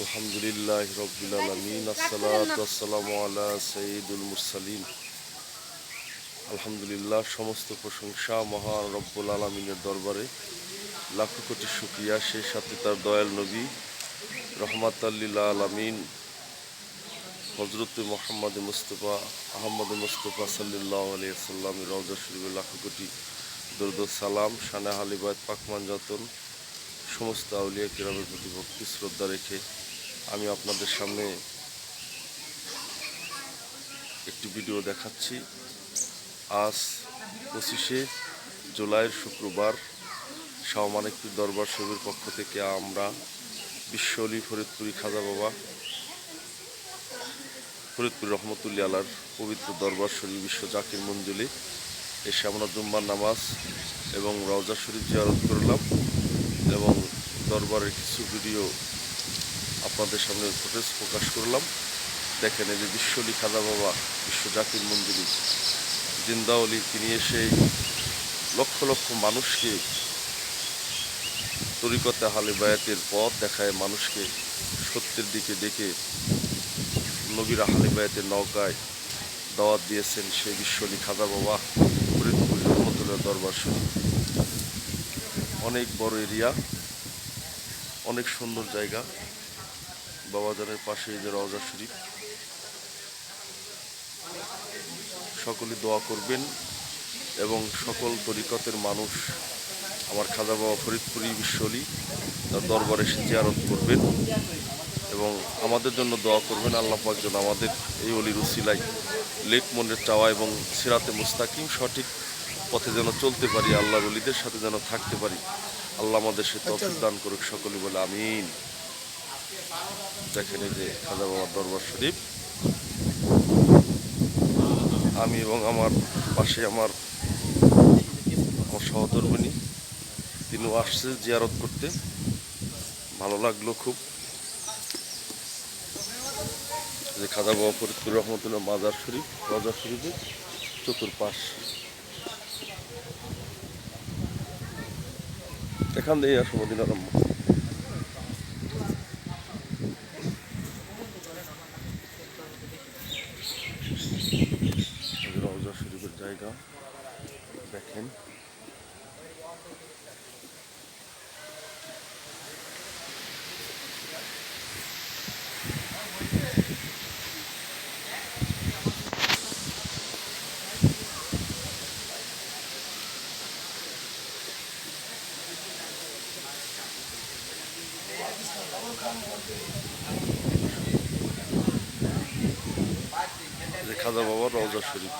আলহামদুলিল্লাহ রব্বিল আলামিন আসসালাতু ওয়াসসালামু আলা সাইয়্যিদুল মুরসালিন। আলহামদুলিল্লাহ, সমস্ত প্রশংসা মহান রব্বুল আলামিনের দরবারে, লাখো কোটি শুকরিয়া। সেই সাথে তার দয়াল নবী রহমাতাল লিল আলামিন হযরত মুহাম্মদ মুস্তাফা আহমদ মুস্তাফা সাল্লাল্লাহু আলাইহি ওয়াসাল্লামের রওজা শরীফে লাখো কোটি দরুদ ও সালাম। শানে আহলে বাইত পাক মানজাতন সমস্ত আউলিয়া কিরামের প্রতি ভক্তি শ্রদ্ধা রেখে আমি আপনাদের সামনে একটি ভিডিও দেখাচ্ছি। আজ 25শে জুলাইয়ের শুক্রবার শাহ মানিক পীর দরবার শরীফের পক্ষ থেকে আমরা বিশ্ব অলি ফরিদপুরি খাজা বাবা ফরিদপুর রহমতুল্লাহ আলার পবিত্র দরবার শরীফ বিশ্ব জাকির মঞ্জিলে এসে আমরা জুম্মার নামাজ এবং রওজা শরীফ জিয়ারত করলাম এবং দরবারের কিছু ভিডিও আপনাদের সামনে ফুটেজ প্রকাশ করলাম। দেখেন, এই যে বিশ্ব অলি খাজা বাবা বিশ্ব জাকির মঞ্জিলে জিন্দা অলি, তিনি এসে লক্ষ লক্ষ মানুষকে তরিকতে আহলে বায়াতের পথ দেখায়, মানুষকে সত্যের দিকে ডেকে নবীর আহলে বায়াতের নৌকায় দাওয়াত দিয়েছেন সেই বিশ্ব অলি খাজা বাবা ফরিদপুর রহমতুল্লাহ দরবার শরীফ। অনেক বড় এরিয়া, অনেক সুন্দর জায়গা। বাবাজানের পাশে এই যে রওজা শরীফ। সকলে দোয়া করবেন এবং সকল তরিকতের মানুষ আমার খাজা বাবা ফরিদপুরি বিশ্ব অলি তার দরবারে এসে জিয়ারত করবেন এবং আমাদের জন্য দোয়া করবেন। আল্লাহ পাক যেন আমাদের এই অলির উসিলায় লেক মনের চাওয়া এবং সিরাতে মুস্তাকিম সঠিক পথে যেন চলতে পারি, আল্লাহর অলিদের সাথে যেন থাকতে পারি। আল্লাহ আমাদের সে তৌফিক দান করুক, সকলে বলে আমিন। দেখেন, এই যে খাজা বাবার দরবার শরীফ। আমি এবং আমার পাশে আমার সহধর্মিণী, তিনিও আসছে জিয়ারত করতে, ভালো লাগলো খুব। যে খাজা বাবা ফরিদপুর রহমতুল্লাহ মাজার শরীফ রওজা শরীফের চতুর্পাশ, এখান থেকে আসো মদিনার আম্মা। রওজা শরীফের জায়গা দেখেন। যে খাজা বাবার রওজা শরীফ।